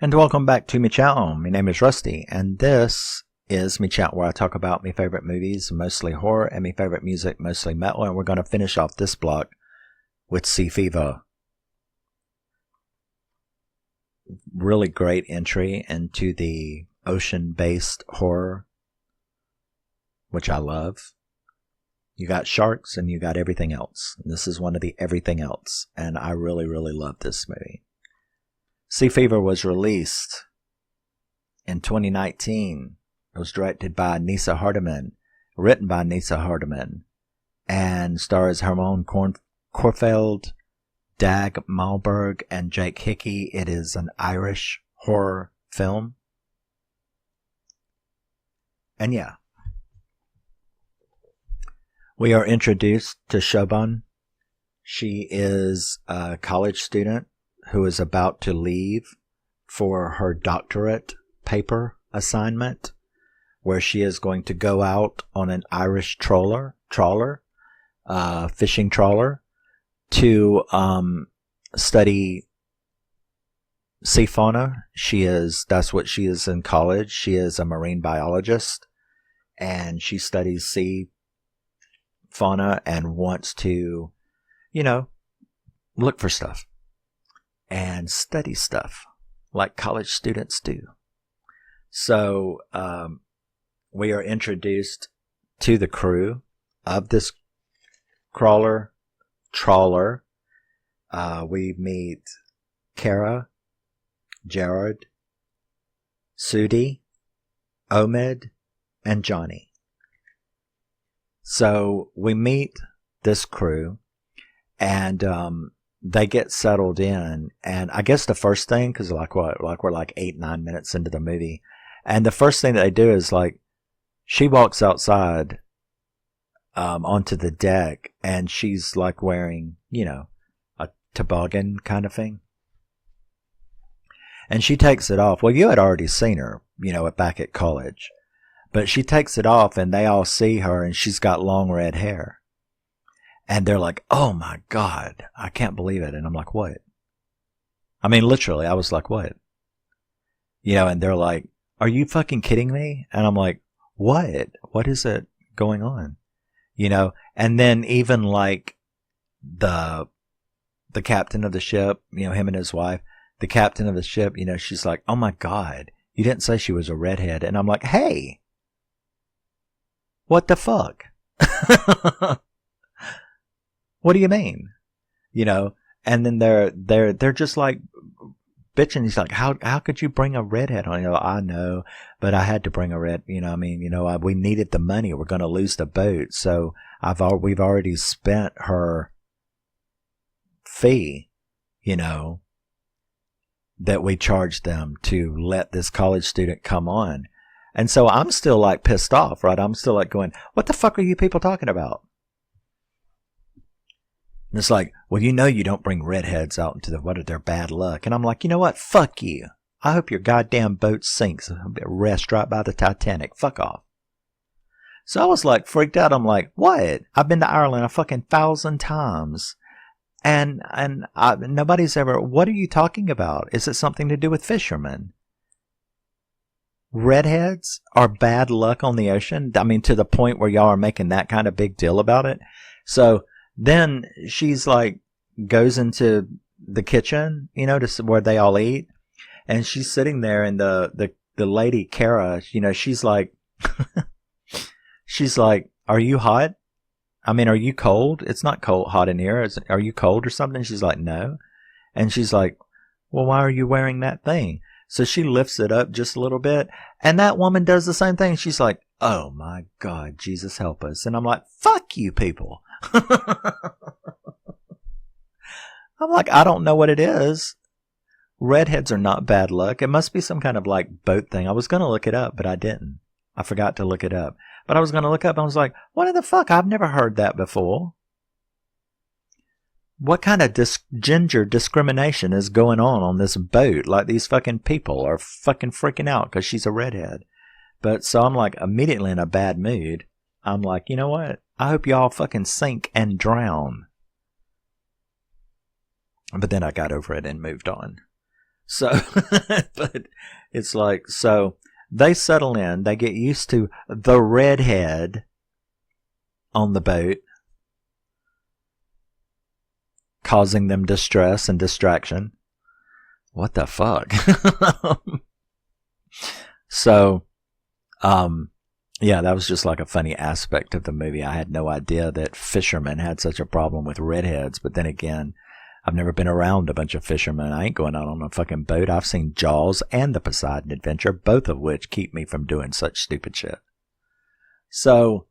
And welcome back to me channel. My name is Rusty, and this is me chat where I talk about my favorite movies, mostly horror, and my favorite music, mostly metal. And we're going to finish off this block with Sea Fever. Really great entry into the ocean-based horror, which I love. You got sharks and you got everything else. And this is one of the everything else, and I really, really love this movie. Sea Fever was released in 2019. It was directed by Neasa Hardiman, written by Neasa Hardiman, and stars Hermione Corfield, Dag Malmberg, and Jake Hickey. It is an Irish horror film. And yeah, we are introduced to Siobhan. She is a college student who is about to leave for her doctorate paper assignment, where she is going to go out on an Irish fishing trawler, to study sea fauna. That's what she is in college. She is a marine biologist, and she studies sea fauna and wants to, look for stuff and study stuff like college students do. So we are introduced to the crew of this trawler. We meet Kara, Jared, Sudi, Omid, and Johnny. So we meet this crew, and they get settled in, and I guess the first thing, because we're like 8-9 minutes into the movie, and the first thing that they do is she walks outside onto the deck, and she's like wearing a toboggan kind of thing, and she takes it off. Well, you had already seen her back at college, but she takes it off, and they all see her, and she's got long red hair. And they're like, oh my God, I can't believe it. And I'm like, what? I mean, literally, I was like, what? And they're like, are you fucking kidding me? And I'm like, what? What is it going on? And then even like the captain of the ship, him and his wife, the captain of the ship, she's like, oh my God, you didn't say she was a redhead. And I'm like, hey, what the fuck? What do you mean? And then they're just like bitching. He's like, how could you bring a redhead on? I know, but I had to bring a red, we needed the money. We're going to lose the boat. So we've already spent her fee, that we charged them to let this college student come on. And so I'm still like pissed off, right? I'm still like going, what the fuck are you people talking about? And it's like, well, you don't bring redheads out into their bad luck. And I'm like, you know what? Fuck you. I hope your goddamn boat sinks. Rest right by the Titanic. Fuck off. So I was like freaked out. I'm like, what? I've been to Ireland a fucking 1,000 times. And nobody's ever, what are you talking about? Is it something to do with fishermen? Redheads are bad luck on the ocean? I mean, to the point where y'all are making that kind of big deal about it? So then she's like, goes into the kitchen, to where they all eat. And she's sitting there, and the lady, Kara, she's like, she's like, are you hot? I mean, are you cold? It's not hot in here. Are you cold or something? She's like, no. And she's like, well, why are you wearing that thing? So she lifts it up just a little bit, and that woman does the same thing. She's like, oh my God, Jesus help us. And I'm like, fuck you people. I'm like, I don't know what it is. Redheads are not bad luck. It must be some kind of like boat thing. I was going to look it up, but I didn't. I forgot to look it up. But I was going to look up, and I was like, what the fuck? I've never heard that before. What kind of gender discrimination is going on this boat? Like, these fucking people are fucking freaking out because she's a redhead. But so I'm like immediately in a bad mood. I'm like, you know what? I hope y'all fucking sink and drown. But then I got over it and moved on. So, but it's like, so they settle in, they get used to the redhead on the boat, causing them distress and distraction. What the fuck? So, yeah, that was just like a funny aspect of the movie. I had no idea that fishermen had such a problem with redheads, but then again, I've never been around a bunch of fishermen. I ain't going out on a fucking boat. I've seen Jaws and The Poseidon Adventure, both of which keep me from doing such stupid shit. So,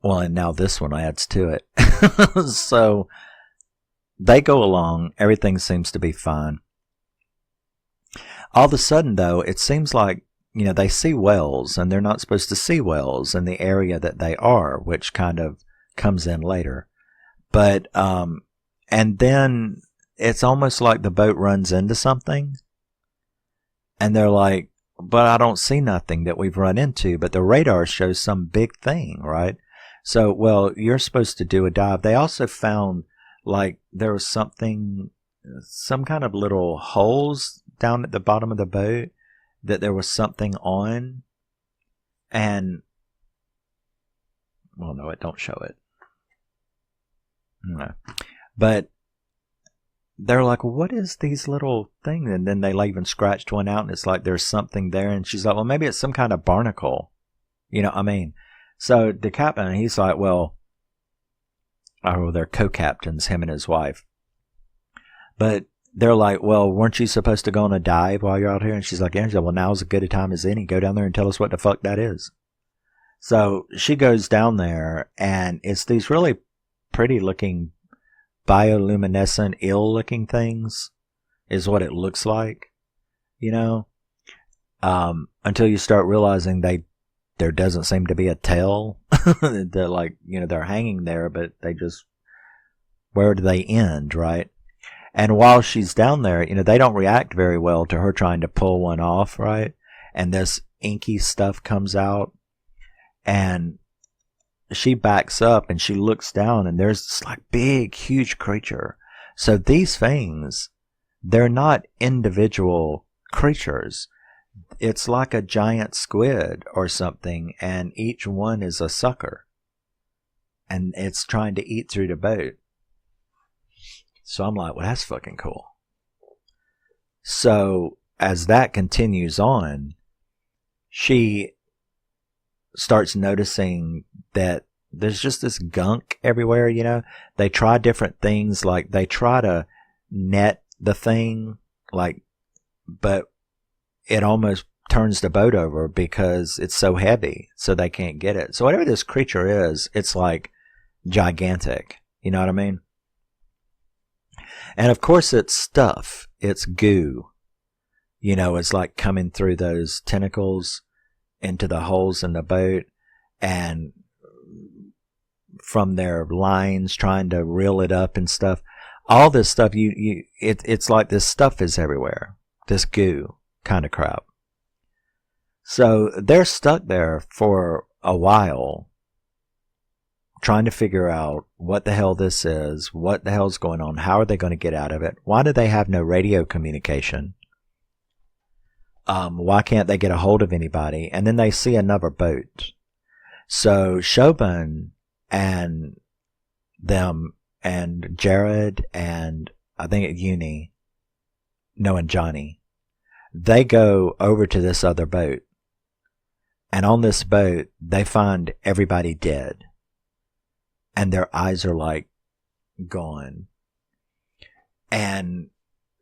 well, and now this one adds to it. So, they go along. Everything seems to be fine. All of a sudden, though, it seems like, you know, they see whales, and they're not supposed to see whales in the area that they are, which kind of comes in later. But, and then it's almost like the boat runs into something, and they're like, but I don't see nothing that we've run into, but the radar shows some big thing, right? So, well, you're supposed to do a dive. They also found, like, there was something, some kind of little holes down at the bottom of the boat that there was something on, and, well, no, it don't show it. No. But they're like, well, what is these little things? And then they even scratched one out, and it's like there's something there. And she's like, well, maybe it's some kind of barnacle. You know what I mean? So the captain, he's like, well, oh, they're co-captains, him and his wife. But they're like, well, weren't you supposed to go on a dive while you're out here? And she's like, Angela, well, now's as good a time as any. Go down there and tell us what the fuck that is. So she goes down there, and it's these really pretty looking bioluminescent, ill-looking things is what it looks like, you know, until you start realizing there doesn't seem to be a tail. They're like, you know, they're hanging there, but they just, where do they end, right? And while she's down there, you know, they don't react very well to her trying to pull one off, right? And this inky stuff comes out, and she backs up and she looks down, and there's this like big, huge creature. So these things, they're not individual creatures. It's like a giant squid or something, and each one is a sucker. And it's trying to eat through the boat. So I'm like, well, that's fucking cool. So as that continues on, she starts noticing that there's just this gunk everywhere, you know. They try different things, like they try to net the thing, like, but it almost turns the boat over because it's so heavy, so they can't get it. So whatever this creature is, it's like gigantic, you know what I mean? And of course it's stuff, it's goo, you know, it's like coming through those tentacles into the holes in the boat, and from their lines trying to reel it up and stuff. All this stuff, it's like this stuff is everywhere. This goo kind of crap. So they're stuck there for a while trying to figure out what the hell this is, what the hell's going on, how are they going to get out of it, why do they have no radio communication, why can't they get a hold of anybody? And then they see another boat. So Shoban and them and Jared and I think Uni, no, and Johnny, they go over to this other boat. And on this boat, they find everybody dead. And their eyes are like gone. And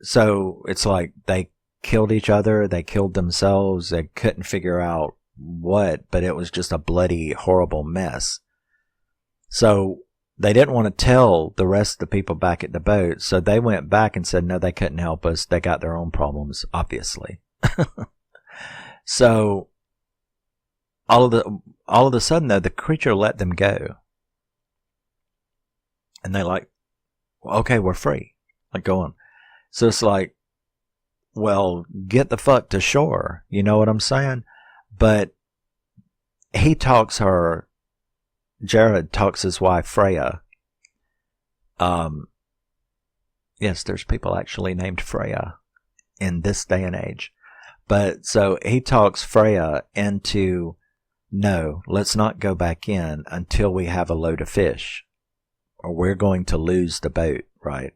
so it's like they killed each other, they killed themselves, they couldn't figure out what, but it was just a bloody, horrible mess. So they didn't want to tell the rest of the people back at the boat, so they went back and said no, they couldn't help us, they got their own problems, obviously. So all of a sudden though, the creature let them go. And they like, okay, we're free. Like, go on. So it's like, well, get the fuck to shore. You know what I'm saying? But he talks her, Jared talks his wife, Freya. Yes, there's people actually named Freya in this day and age. But so he talks Freya into, no, let's not go back in until we have a load of fish, or we're going to lose the boat, right?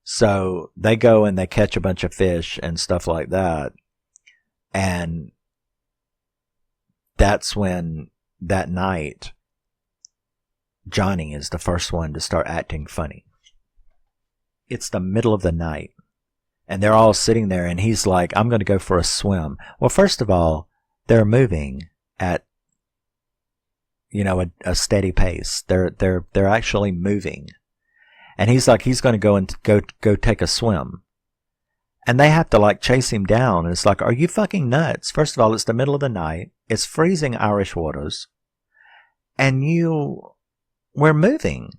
So they go and they catch a bunch of fish and stuff like that. And that's when, that night, Johnny is the first one to start acting funny. It's the middle of the night, and they're all sitting there, and he's like, I'm going to go for a swim. Well, first of all, they're moving at, a steady pace. They're actually moving. And he's like, he's going to go take a swim. And they have to like chase him down. And it's like, are you fucking nuts? First of all, it's the middle of the night. It's freezing Irish waters. And we're moving.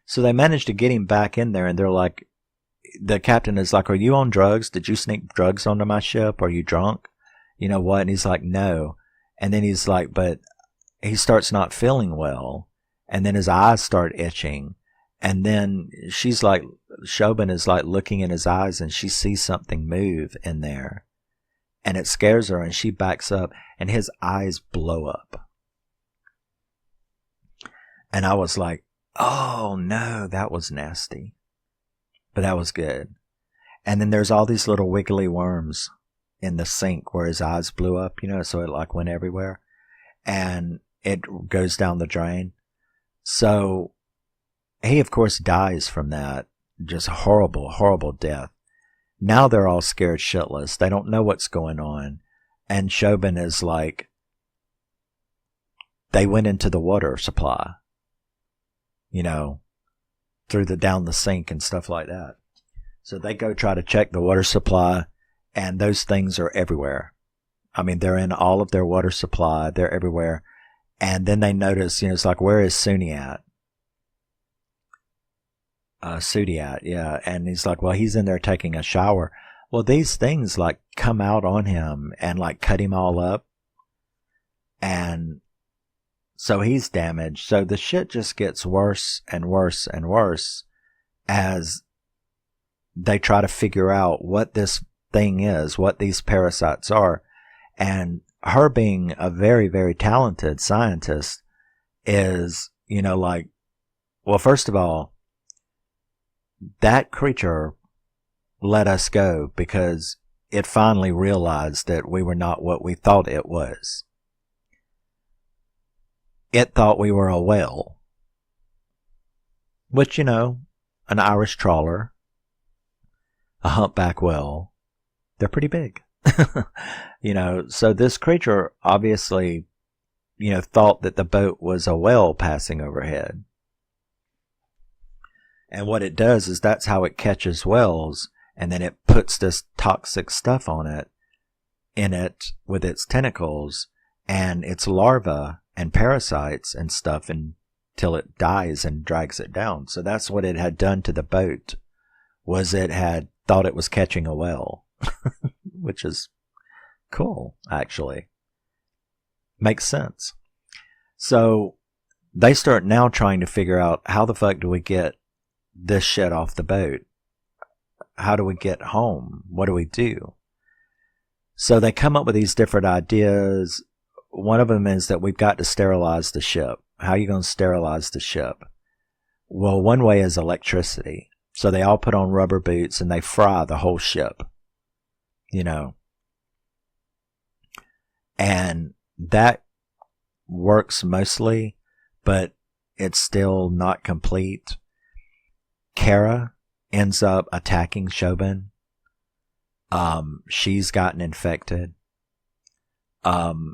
So they managed to get him back in there, and they're like, the captain is like, are you on drugs? Did you sneak drugs onto my ship? Are you drunk? You know what? And he's like, no. And then he's like, but he starts not feeling well. And then his eyes start itching. And then she's like, Shobin is like looking in his eyes, and she sees something move in there. And it scares her, and she backs up, and his eyes blow up. And I was like, oh no, that was nasty. But that was good. And then there's all these little wiggly worms in the sink where his eyes blew up, so it like went everywhere. And it goes down the drain. So he, of course, dies from that. Just horrible, horrible death. Now they're all scared shitless. They don't know what's going on. And Shobin is like, they went into the water supply, down the sink and stuff like that. So they go try to check the water supply, and those things are everywhere. I mean, they're in all of their water supply. They're everywhere. And then they notice, it's like, where is Suni at? Sudi at, yeah. And he's like, well, he's in there taking a shower. Well, these things like come out on him and like cut him all up. And so he's damaged. So the shit just gets worse and worse and worse as they try to figure out what this thing is, what these parasites are. And her being a very, very talented scientist is, well, first of all, that creature let us go because it finally realized that we were not what we thought it was. It thought we were a whale, which, an Irish trawler, a humpback whale, they're pretty big. So this creature obviously, thought that the boat was a whale passing overhead. And what it does is that's how it catches whales, and then it puts this toxic stuff in it with its tentacles and its larvae and parasites and stuff until it dies and drags it down. So that's what it had done to the boat, was it had thought it was catching a whale, which is cool, actually. Makes sense. So they start now trying to figure out, how the fuck do we get this shit off the boat? How do we get home? What do we do? So they come up with these different ideas. One of them is that we've got to sterilize the ship. How are you going to sterilize the ship? Well, one way is electricity. So they all put on rubber boots and they fry the whole ship. And that works mostly, but it's still not complete. Kara ends up attacking Shobin. She's gotten infected. Poor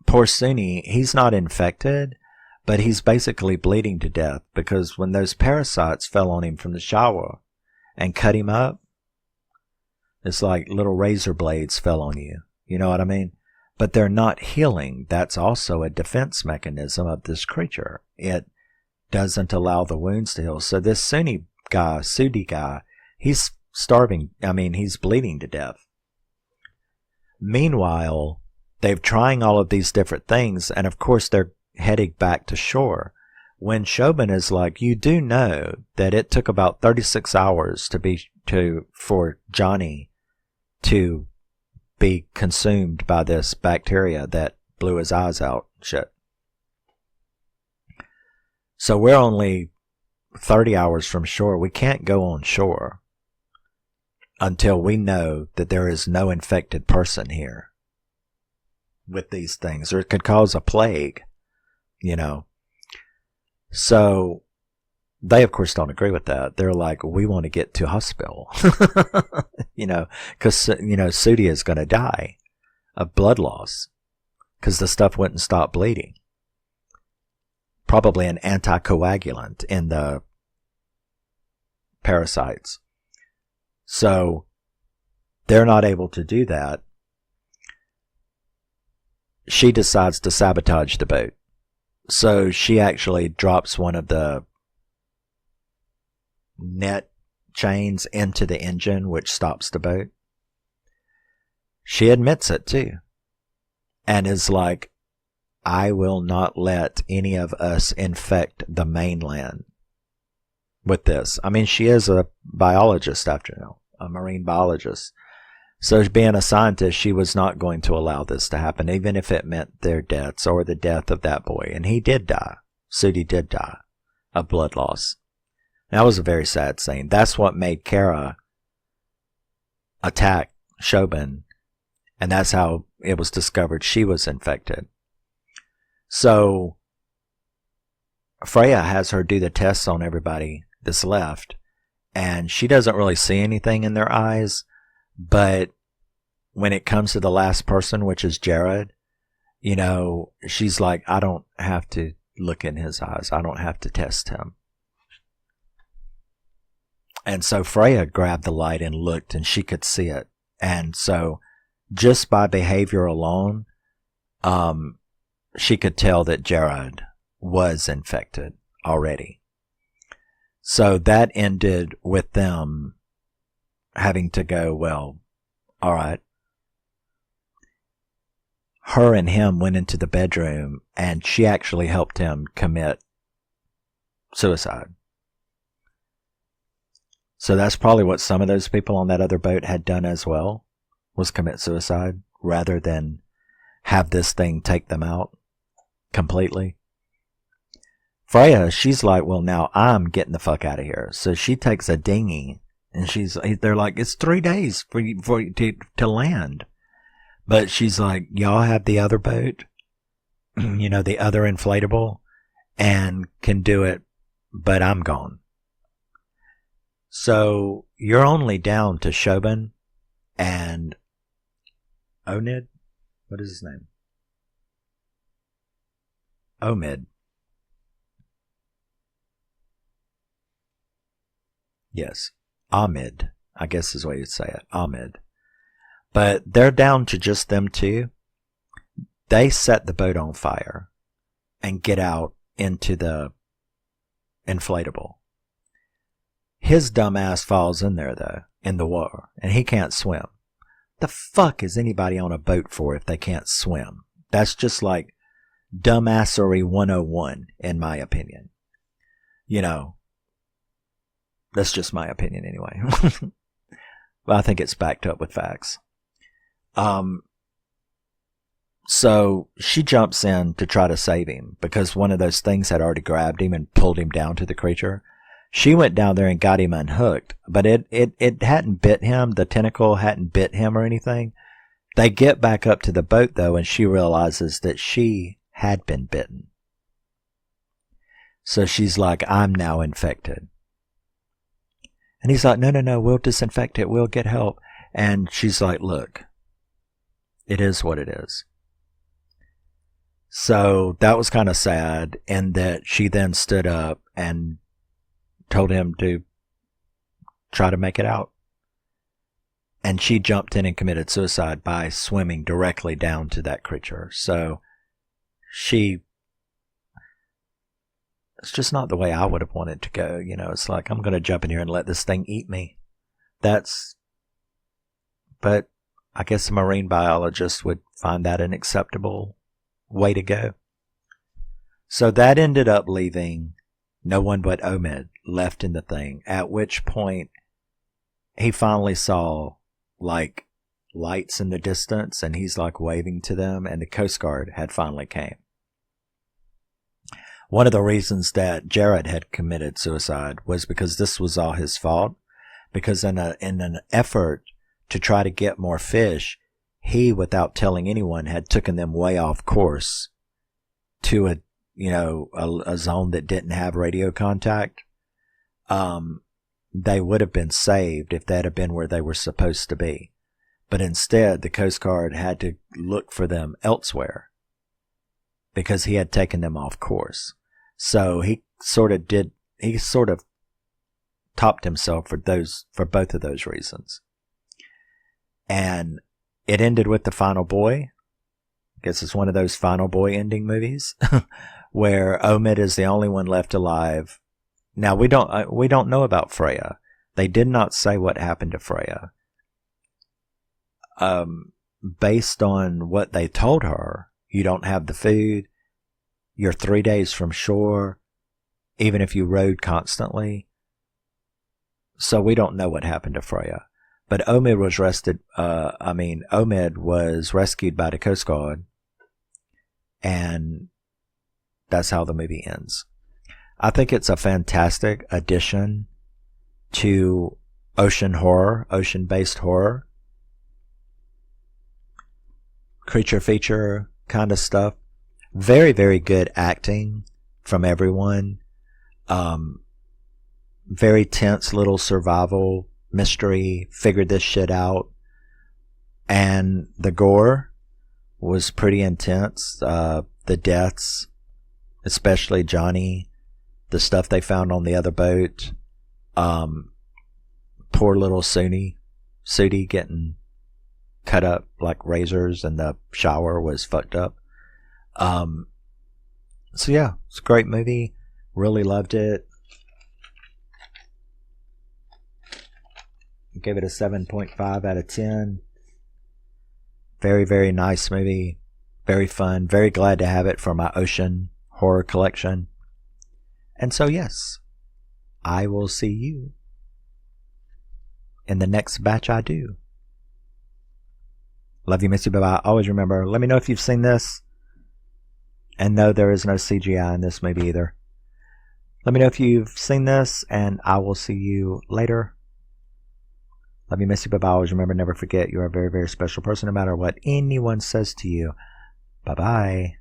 Suni, he's not infected, but he's basically bleeding to death because when those parasites fell on him from the shower and cut him up, it's like little razor blades fell on you. You know what I mean? But they're not healing. That's also a defense mechanism of this creature. It doesn't allow the wounds to heal. So this Sudi guy, he's starving. I mean, he's bleeding to death. Meanwhile, they're trying all of these different things, and of course they're heading back to shore. When Shobin is like, you do know that it took about 36 hours to be for Johnny to be consumed by this bacteria that blew his eyes out. Shit. So we're only 30 hours from shore. We can't go on shore until we know that there is no infected person here with these things, or it could cause a plague, you know. So they, of course, don't agree with that. They're like, we want to get to hospital, you know, because, you know, Sudi is going to die of blood loss because the stuff wouldn't stop bleeding. Probably an anticoagulant in the parasites. So they're not able to do that. She decides to sabotage the boat. So she actually drops one of the net chains into the engine, which stops the boat. She admits it too. And is like, I will not let any of us infect the mainland with this. I mean, she is a biologist after all, a marine biologist. So being a scientist, she was not going to allow this to happen, even if it meant their deaths or the death of that boy. And he did die. Sudi did die of blood loss. That was a very sad scene. That's what made Kara attack Chauvin. And that's how it was discovered she was infected. So Freya has her do the tests on everybody that's left, and she doesn't really see anything in their eyes, but when it comes to the last person, which is Jared, you know, she's like, I don't have to look in his eyes. I don't have to test him. And so Freya grabbed the light and looked, and she could see it. And so just by behavior alone, she could tell that Jared was infected already. So that ended with them having to go, well, all right. Her and him went into the bedroom, and she actually helped him commit suicide. So that's probably what some of those people on that other boat had done as well, was commit suicide rather than have this thing take them out completely. Freya, she's like, well, now I'm getting the fuck out of here. So she takes a dinghy, and they're like, it's 3 days for you to land. But she's like, y'all have the other boat, you know, the other inflatable, and can do it, but I'm gone. So you're only down to Chauvin and Onid. What is his name? Omid. Yes. Ahmed, I guess is the way you'd say it. Ahmed. But they're down to just them two. They set the boat on fire and get out into the inflatable. His dumb ass falls in there, though, in the water, and he can't swim. The fuck is anybody on a boat for if they can't swim? That's just like dumbassery 101, in my opinion. You know, that's just my opinion anyway. But I think it's backed up with facts. So she jumps in to try to save him because one of those things had already grabbed him and pulled him down to the creature. She went down there and got him unhooked, but it hadn't bit him. The tentacle hadn't bit him or anything. They get back up to the boat though, and she realizes that she had been bitten. So she's like, I'm now infected. And he's like, no, we'll disinfect it. We'll get help. And she's like, look, it is what it is. So that was kind of sad, and that she then stood up and told him to try to make it out. And she jumped in and committed suicide by swimming directly down to that creature. So it's just not the way I would have wanted to go. You know, it's like, I'm going to jump in here and let this thing eat me. But I guess a marine biologist would find that an acceptable way to go. So that ended up leaving no one but Omid left in the thing, at which point he finally saw like lights in the distance, and he's like waving to them, and the Coast Guard had finally came. One of the reasons that Jared had committed suicide was because this was all his fault, because in an effort to try to get more fish, he, without telling anyone, had taken them way off course to a zone that didn't have radio contact. They would have been saved if that had been where they were supposed to be. But instead, the Coast Guard had to look for them elsewhere because he had taken them off course. So he sort of topped himself for both of those reasons. And it ended with the final boy. I guess it's one of those final boy ending movies where Omid is the only one left alive. Now we don't know about Freya. They did not say what happened to Freya. Based on what they told her, you don't have the food. You're 3 days from shore, even if you rowed constantly. So we don't know what happened to Freya. But Omid was rescued by the Coast Guard, and that's how the movie ends. I think it's a fantastic addition to ocean-based horror, creature feature kind of stuff. Very, very good acting from everyone. Very tense little survival mystery, figured this shit out. And the gore was pretty intense. The deaths, especially Johnny, the stuff they found on the other boat. Poor little Sudi getting cut up like razors, and the shower was fucked up. So yeah, it's a great movie. Really loved it. Gave it a 7.5 out of 10. Very, very nice movie. Very fun. Very glad to have it for my ocean horror collection. And so yes, I will see you in the next batch I do. Love you, miss you, bye-bye. Always remember, let me know if you've seen this. And no, there is no CGI in this movie either. Let me know if you've seen this, and I will see you later. Love you, miss you, bye-bye. Always remember, never forget, you're a very, very special person no matter what anyone says to you. Bye-bye.